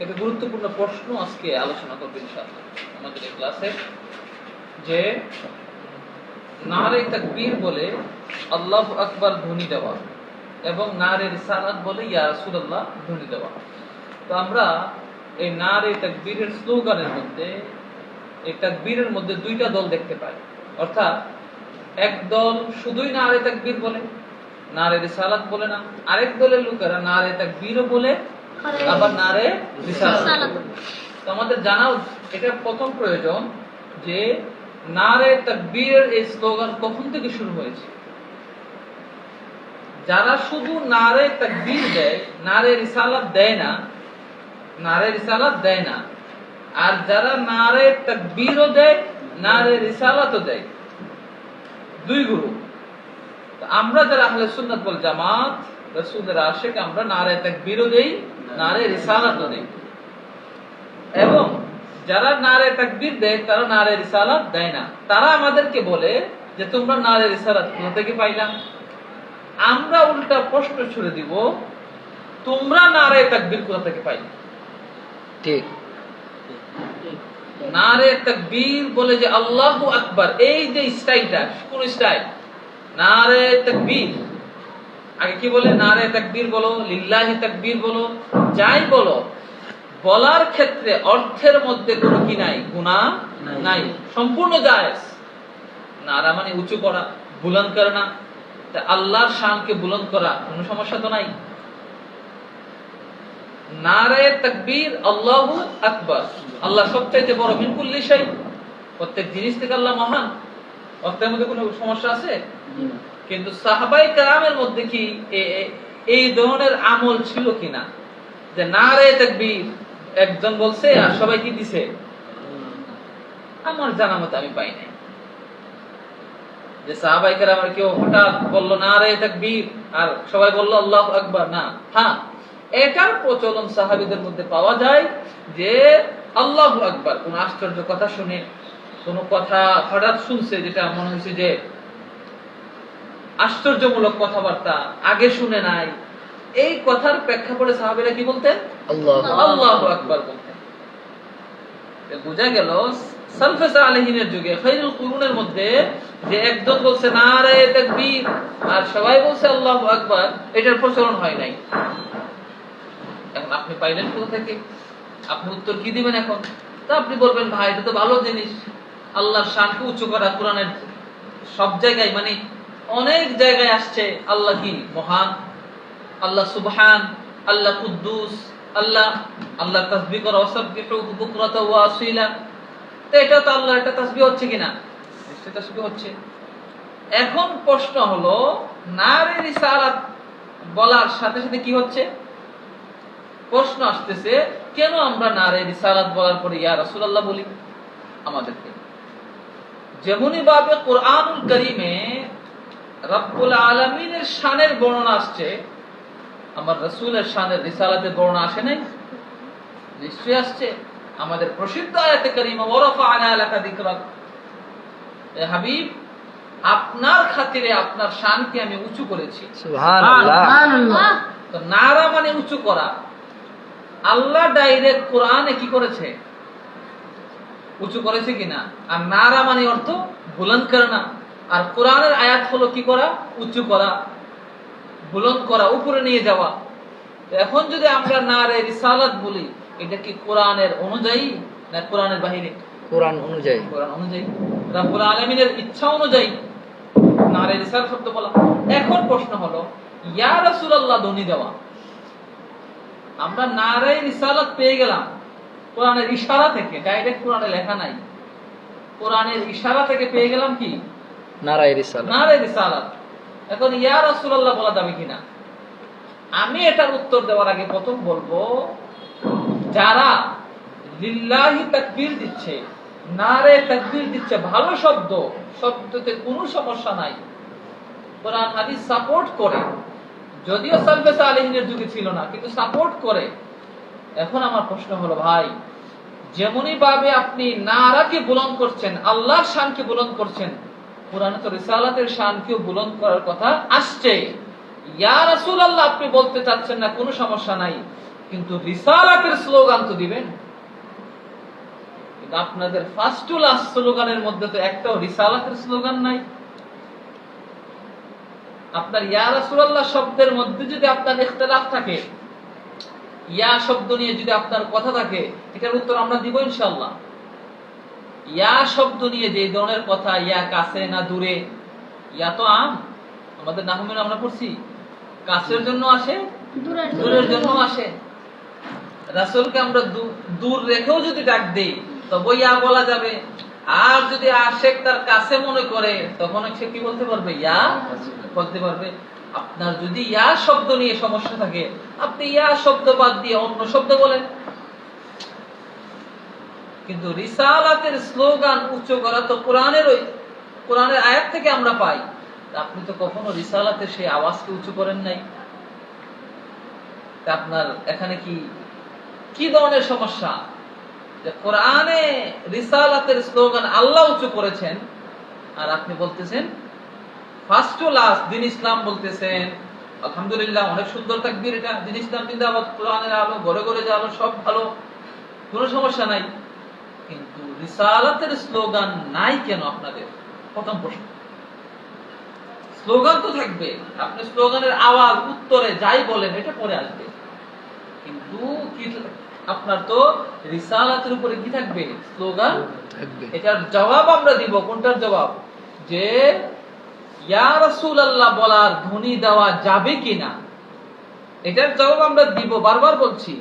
একটা গুরুত্বপূর্ণ প্রশ্ন আজকে আলোচনা করবো ইনশাআল্লাহ আমাদের এই ক্লাসে, যে নারে তাকবীর বলে আল্লাহু আকবার ধ্বনি দেওয়া এবং নারে রিসালাত বলে ইয়া রাসূলুল্লাহ ধ্বনি দেওয়া। তো আমরা এই নারে তাকবীরের স্লোগানের মধ্যে, এই তাকবীরের মধ্যে দুইটা দল দেখতে পাই। অর্থাৎ এক দল শুধুই নারে তাকবীর বলে, নারে রিসালাত বলে না। আরেক দলের লোকেরা নারে তাকবীরও বলে আবার নারে রিসালাত। তো আমাদের জানা এটা প্রথম প্রয়োজন যে নারে তাকবীরের এই স্লোগান কখন থেকে শুরু হয়েছে। যারা শুধু নারে তাকবীর দেয়, নারে রিসালাত দেয় না, নারে রিসালাত দেয় না, আর যারা নারে তাকবীরও দেয় নারে রিসালাতও দেয়, দুই গ্রুপ। আমরা যারা আহলে সুন্নাত ওয়াল জামাত রাসূলের আশিক, আমরা নারে তাকবীরও দেই নারে রিসালাতও দেই। এবং যারা নারে তাকবীর দেয় তারা নারে রিসালাত দেয় না। তারা আমাদেরকে বলে যে তোমরা নারে রিসালাত কোথা থেকে পাইলা। আমরা উল্টা প্রশ্ন ছুড়ে দিব, তোমরা নারে তাকবীর কোথা থেকে পাইলা। ঠিক। নারে তাকবীর বলে যে আল্লাহু আকবার, এই যে স্টাইলটা, কোন স্টাইল? নারে তাকবীর। আগে কি বলে? নারে তাকবীর বলো, লিল্লাহি তাকবীর বলো, যাই বলো, বলার ক্ষেত্রে অর্থের মধ্যে কোনো কি নাই, গুনাহ নাই, সম্পূর্ণ জায়েজ। নারা মানে উঁচু করা, বুলন্দ করা না। আল্লাহর শানকে বুলন্দ করা, কোনো সমস্যা তো নাই। নারে তাকবীর আল্লাহু আকবার, আল্লাহ সবচাইতে বড়, মিন কুল্লি শাই, প্রত্যেক জিনিস থেকে আল্লাহ মহান। অর্থের মধ্যে কোনো সমস্যা আছে? কিন্তু সাহাবায়ে কেরামের মধ্যে কি এই ধরনের আমল ছিল কিনা, যে নারে তাকবীর একজন বলছে আর সবাই কি দিছে? আমার জানা মতে আমি পাই নাই যে সাহাবায়ে কেরামের কেউ হঠাৎ বলল নারে তাকবীর আর সবাই বলল আল্লাহু আকবার। না, হ্যাঁ, এটার প্রচলন সাহাবীদের মধ্যে পাওয়া যায় যে আল্লাহু আকবার, কোন আশ্চর্য কথা শুনে, কোন কথা হঠাৎ শুনছে যেটা মনে হয়েছে যে আশ্চর্যমূলক কথাবার্তা, আগে শুনে নাই, এই কথার প্রেক্ষাপটে সাহাবীরা কি বলতেন? আল্লাহু আকবার বলতেন। বোঝা গেল সালফে সালেহিনের যুগে, খায়রুল কুরুনের মধ্যে, যে একজন বলছে নারে তাকবীর আর সবাই বলছে আল্লাহু আকবার, এটার প্রচলন হয় নাই। এখন আপনি পাইলেন কোথা থেকে? আপনি উত্তর কি দিবেন এখন? তা আপনি বলবেন ভাই এটা তো ভালো জিনিস, আল্লাহর শানকে উঁচু করা। কোরআনের সব জায়গায়, মানে অনেক জায়গায় আসছে আল্লাহ কি মহান, আল্লাহ সুবহান, আল্লাহ কুদ্দুস, আল্লাহ তাসবিহ করা, ওয়াসাব্বিহু বুকরাতা ওয়া আসীলা। তো এটা তো আল্লাহর একটা তাসবিহ হচ্ছে কিনা? নিশ্চয়ই তাসবিহ হচ্ছে। এখন প্রশ্ন হলো, নারে রিসালাত বলার সাথে সাথে কি হচ্ছে? প্রশ্ন আসতেছে, কেন আমরা নারে রিসালাত বলার পরে ইয়া রাসূলুল্লাহ বলি? আমাদেরকে যেমনি ভাবে কোরআনুল কারীমে রব্বুল আলামিনের শানের বর্ণনা আসছে, আমার রাসূলের শানের রিসালাতের বর্ণনা আসে নাই? নিশ্চয়ই আসছে। আমাদের প্রসিদ্ধ আয়াতে কারীমা ওয়া রাফা'না লাকা যিকরাক, এ হাবিব আপনার খাতিরে আপনার শানকে আমি উঁচু করেছি। সুবহানাল্লাহ। তো নারা মানে উঁচু করা। আল্লাহ ডাইরেক্ট কোরআনে কি করেছে? উঁচু করেছে কিনা? আর নারা মানে অর্থ বুলন্দ করা না। আর কোরআনের আয়াত হলো কি করা? উঁচু করা, বুলন্দ করা, উপরে নিয়ে যাওয়া। এখন যদি আমরা নারে রিসালাত বলি, এটা কি কোরআনের অনুযায়ী না কোরআনের বাহিরে? কোরআন অনুযায়ী। কোরআন অনুযায়ী, রব্বুল আলামিনের ইচ্ছা অনুযায়ী নারে রিসালাত শব্দ বলা। এখন প্রশ্ন হলো, ইয়া রাসূলুল্লাহ ধ্বনি দেওয়া, আমরা নারে রিসালাত পেয়ে গেলাম কোরআনের ইশারা থেকে, ডাইরেক্ট কোরআনে লেখা নাই, কোরআনের ইশারা থেকে পেয়ে গেলাম কি? নারে রিসালাত। নারে রিসালাত। এখন ইয়া রাসূলুল্লাহ বলা যাবে কিনা? আমি এটার উত্তর দেওয়ার আগে প্রথম বলবো, যারা লিল্লাহি তাকবীর দিচ্ছে, নারে তাকবীর দিচ্ছে, ভালো শব্দ, শব্দতে কোনো সমস্যা নাই, কোরআন হাদিস সাপোর্ট করে, যদিও সালফে সালেহিনের যুগে ছিল না, কিন্তু সাপোর্ট করে। এখন আমার প্রশ্ন হলো, ভাই যেমনি ভাবে আপনি নারাকে বুলন্দ করছেন, আল্লাহর শানকে বুলন্দ করছেন, কোরআনে তো রিসালাতের শানকেও বুলন্দ করার কথা আসছে। ইয়া রাসূলুল্লাহ আপনি বলতে চাচ্ছেন না, কোনো সমস্যা নাই, কিন্তু রিসালাতের স্লোগান তো দিবেন। কিন্তু আপনাদের ফার্স্ট টু লাস্ট স্লোগানের মধ্যে তো একটাও রিসালাতের স্লোগান নাই। আপনার ইয়া রাসূলুল্লাহ শব্দের মধ্যে যদি আপনার ইখতিলাফ থাকে, ইয়া শব্দ নিয়ে যদি আপনার কথা থাকে, এটার উত্তর আমরা দিব ইনশাআল্লাহ। ইয়া শব্দ নিয়ে যে ধরনের কথা, ইয়া কাছে না দূরে, ইয়া তো আম, আমাদের নাহমে আমরা পড়ছি, কাছের জন্য আসে, দূরের জন্য আসে। রাসূলকে আমরা দূর রেখেও যদি ডাক দেই তবে ইয়া বলা যাবে। আর যদি আশেক তার কাছে মনে করে তখন সে কি বলতে পারবে? ইয়া বলতে পারবে। আপনার যদি ইয়া শব্দ নিয়ে সমস্যা থাকে, আপনি ইয়া শব্দ বাদ দিয়ে অন্য শব্দ বলেন। কিন্তু রিসালাতের স্লোগান উচ্চ করা তো কোরআনের আয়াত থেকে আমরা পাই। আপনি তো কখনো রিসালাতের সেই আওয়াজকে উঁচু করেন নাই। তা আপনার এখানে কি ধরনের সমস্যা যে কোরআনে রিসালাতের স্লোগান আল্লাহ উঁচু করেছেন, আর আপনি বলতেছেন ফার্স্ট টু লাস্ট দিন ইসলাম বলতেছেন। আলহামদুলিল্লাহ, অনেক সুন্দর তাকবীর এটা, দিন ইসলাম জিন্দাবাদ, কোরআনের আলো, ঘরে ঘরে যে আলো, সব ভালো, কোনো সমস্যা নাই। কিন্তু রিসালাতের স্লোগান নাই কেন আপনাদের? প্রথম প্রশ্ন। স্লোগান তো থাকবে, আপনি স্লোগানের আওয়াজ উত্তরে যাই বলেন এটা পরে আসবে, কিন্তু কি আপনার তো রিসালাতের উপরে কি থাকবে? স্লোগান থাকবে। এটার জবাব আমরা দিব। কোনটার জবাব? যে ইয়া রাসূলুল্লাহ বলার ধ্বনি দেওয়া যাবে কিনা, এটার জবাব আমরা দিব, বারবার বলছি।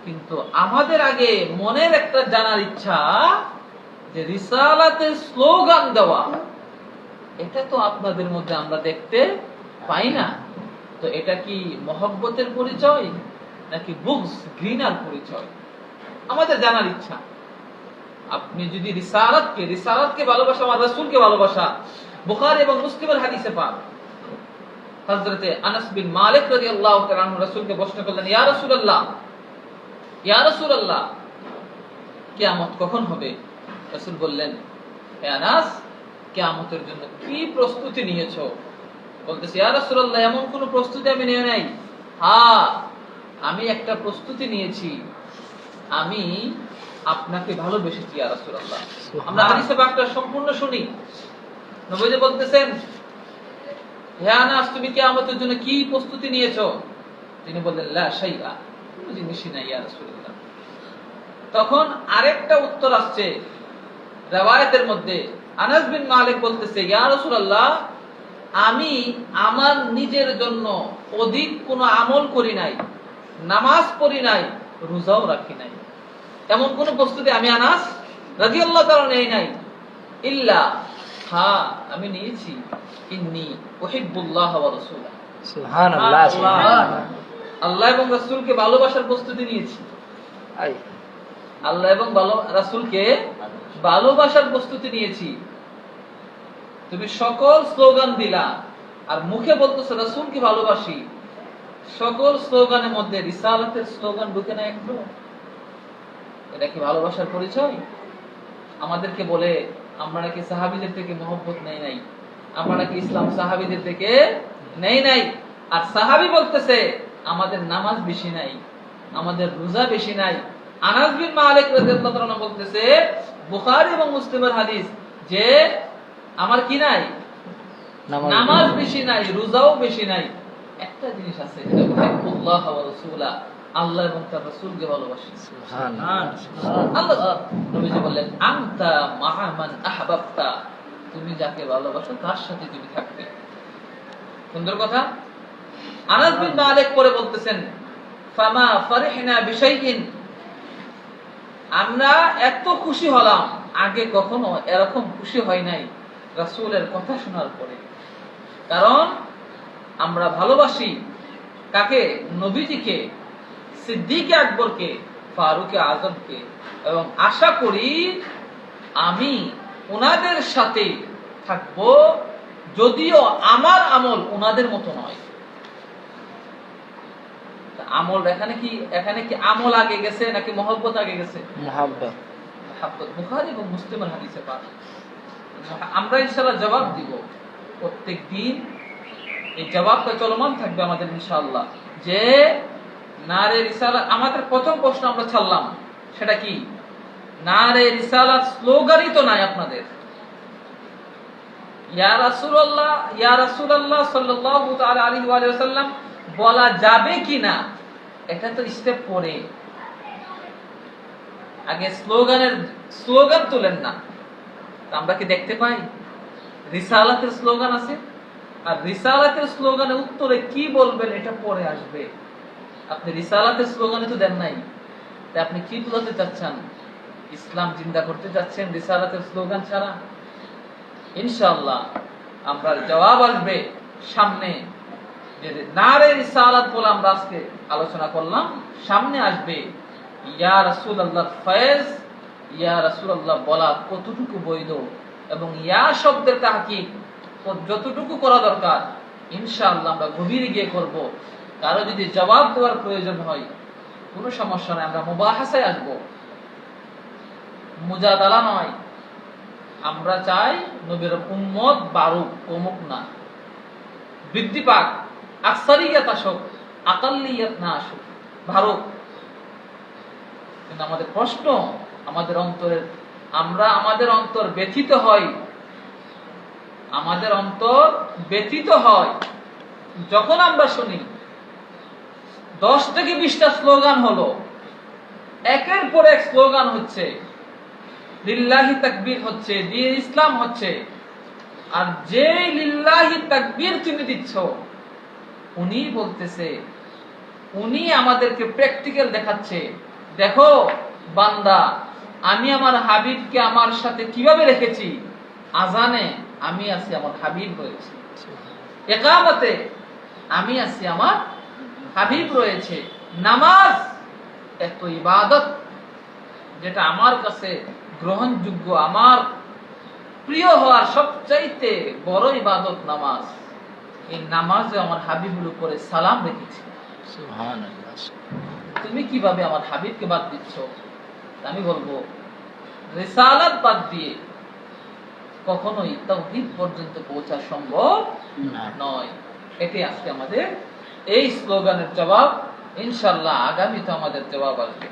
কিন্তু আমাদের আগে মনের একটা জানার ইচ্ছা যে রিসালাতের স্লোগান দেওয়া, এটা তো আপনাদের মধ্যে আমরা দেখতে পাই না। তো এটা কি মহব্বতের পরিচয় নাকি বুগস, ঘৃণার পরিচয়? আমাদের জানার ইচ্ছা। আপনি যদি রিসালাতকে ভালোবাসা, আমার রাসূলকে ভালোবাসা, বুখারী এবং মুসলিমের হাদিসে পান, হযরতে আনাস বিন মালিক রাদিয়াল্লাহু তাআলা আনহু রাসূলকে প্রশ্ন করলেন, ইয়া রাসূলুল্লাহ, কিয়ামত কখন হবে? রাসূল বললেন, হে আনাস, কিয়ামতের জন্য কি প্রস্তুতি নিয়েছো? বলতেছে, ইয়া রাসূলুল্লাহ, এমন কোন প্রস্তুতি আমি নেই নাই। হ্যাঁ, আমি একটা প্রস্তুতি নিয়েছি, আমি আপনাকে ভালোবেসেছি ইয়া রাসূলুল্লাহ। আমরা হাদিসে পাকটা সম্পূর্ণ শুনি। নবীজি বলতেছেন, হে আনাস, তুমি কিয়ামতের জন্য কি প্রস্তুতি নিয়েছো? তিনি বললেন, লা শাইআ, কোনো জিনিসই নাই ইয়া রাসূলুল্লাহ। তখন আরেকটা উত্তর আসছে riwayat-এর মধ্যে। আনাস বিন মালিক বলতেছে, ইয়া রাসূলুল্লাহ, আমি আমার নিজের জন্য অধিক কোনো আমল করি নাই, নামাজ পড়ি নাই, রোজাও রাখি নাই। এমন কোন প্রস্তুতি আমি আনাস রাদিয়াল্লাহু তাআলা নেই নাই। ইল্লা, হ্যাঁ আমি নিয়েছি, ইন্নী উহিব্বুল্লাহ ওয়া রাসূলাহ, সুবহানাল্লাহ, সুবহানাল্লাহ, আল্লাহ এবং রাসূলকে ভালোবাসার প্রস্তুতি নিয়েছি। আল্লাহ এবং রাসূলকে ভালোবাসার প্রস্তুতি নিয়েছি। তুমি সকল স্লোগান দিলা আর মুখে বলতেছো রাসূলকে ভালোবাসি, সকল স্লোগানের মধ্যে রিসালাতের স্লোগান ঢুকে না একটু? এটা কি ভালোবাসার পরিচয়? আমাদেরকে বলে আমরা নাকি সাহাবীদের থেকে মহব্বত নেই নাই, আমরা নাকি ইসলাম সাহাবীদের থেকে নেই নাই। আর সাহাবী বলতেছে আমাদের নামাজ বেশি নাই, আমাদের রোজা বেশি নাই। আনাস বিন মালিক রাদিয়াল্লাহু তাআলা বলতেছে, বুখারী এবং মুসলিমের হাদিস, যে আমার কি নাই? নামাজ বেশি নাই, রোজাও বেশি নাই। একটা জিনিস আছে, যেটা উহিব্বুল্লাহ ওয়া রাসূলা, আল্লাহ এবং তার রাসূলকে ভালোবাসি। সুবহানাল্লাহ। আল্লাহ নবীজি বললেন, আনতা মা'a মান আহবাবতা, তুমি যাকে ভালোবাসো তার সাথে তুমি থাকবে। সুন্দর কথা। আনাস বিন মালিক পরে বলতেছেন, ফামা ফারিহনা বিশাইইন, আমরা এত খুশি হলাম, আগে কখনো এরকম খুশি হয় নাই রাসূলের কথা শোনার পরে। কারণ আমরা ভালোবাসি কাকে? নবীজিকে, সিদ্দিকে আকবরকে, ফারুকে আজমকে, এবং আশা করি আমি ওনাদের সাথে থাকবো, যদিও আমার আমল ওনাদের মতো নয়। আমল এখানে কি আমল আগে গেছে নাকি মহব্বত আগে গেছে? মহব্বত। বুখারী এবং মুসলিমের হাদিসে পাওয়া। আমরা ইনশাআল্লাহ জবাব দিব প্রত্যেকদিন, এই জবাবটা চলমান থাকবে আমাদের ইনশাআল্লাহ, যে নারে রিসালাত, আমাদের প্রথম প্রশ্ন আমরা ছাড়লাম, সেটা কি? নারে রিসালাত স্লোগানই তো নাই আপনাদের। ইয়া রাসূলুল্লাহ, ইয়া রাসূলুল্লাহ সাল্লাল্লাহু তাআলা আলাইহি ওয়া সাল্লাম বলা যাবে কিনা, এটা তো স্টেপ পরে। আগে স্লোগান তুলেন না। আমরা কি দেখতে পাই রিসালাতের স্লোগান আছে? আর রিসালাতের স্লোগানের উত্তরে কি বলবেন এটা পরে আসবে। আপনি রিসালাতের স্লোগানে তো দেন নাই, তাই আপনি কি বোঝাতে চাচ্ছেন? ইসলাম জিন্দা করতে যাচ্ছেন রিসালাতের স্লোগান ছাড়া? ইনশাআল্লাহ আমরা জবাব আসবে সামনে, যে নারে রিসালাত বলে আমরা আজকে আলোচনা করলাম, সামনে আসবে ইয়া রাসূলুল্লাহ ফয়েজ, ইয়া রাসূলুল্লাহ বলা কতটুকু বৈধ এবং ইয়া শব্দের তাহকিক যতটুকু করা দরকার ইনশাআল্লাহ আমরা গভীরে গিয়ে করব। কারো যদি জবাব দেওয়ার প্রয়োজন হয় কোনো সমস্যা নাই, আমরা মুবাহাসায় আসব, মুজাদালা নয়। আমরা চাই নবীর উম্মত বাড়ুক, কমুক না, বৃদ্ধি পাক, আকসারিয়াত আসুক, আকাল্লিয়াত না আসুক, বাড়ুক। কিন্তু আমাদের প্রশ্ন, আমাদের অন্তরের, আমাদের অন্তর ব্যথিত হয়, আমাদের অন্তর ব্যথিত হয় যখন আমরা শুনি 10 থেকে 20টা স্লোগান হলো, একের পর এক স্লোগান হচ্ছে, লিল্লাহি তাকবীর হচ্ছে, দ্বীন ইসলাম হচ্ছে। আর যে লিল্লাহি তাকবীর তুমি দিচ্ছ, উনি বলতেছে, উনি আমাদেরকে প্র্যাকটিক্যাল দেখাচ্ছে, দেখো বান্দা, আমি আমার হাবিবকে আমার সাথে কিভাবে রেখেছি। আজানে আমি আছি, আমার হাবিব রয়েছে। ইকামতে আমি আছি, আমার হাবিব রয়েছে। নামাজ এত ইবাদত, যেটা আমার কাছে গ্রহণযোগ্য, আমার প্রিয় হওয়ার সবচাইতে বড় ইবাদত নামাজ। এই নামাজে আমার হাবিবের উপরে সালাম রেখেছি। সুবহানাল্লাহ। তুমি কিভাবে আমার হাবিবকে বাদ দিচ্ছ? আমি বলবো রিসালাত বাদ দিয়ে কখনোই তাওহীদ পর্যন্ত পৌঁছা সম্ভব নয়। এটাই আজকে আমাদের এই স্লোগানের জবাব। ইনশাআল্লাহ আগামীতে আমাদের জবাব আসবে।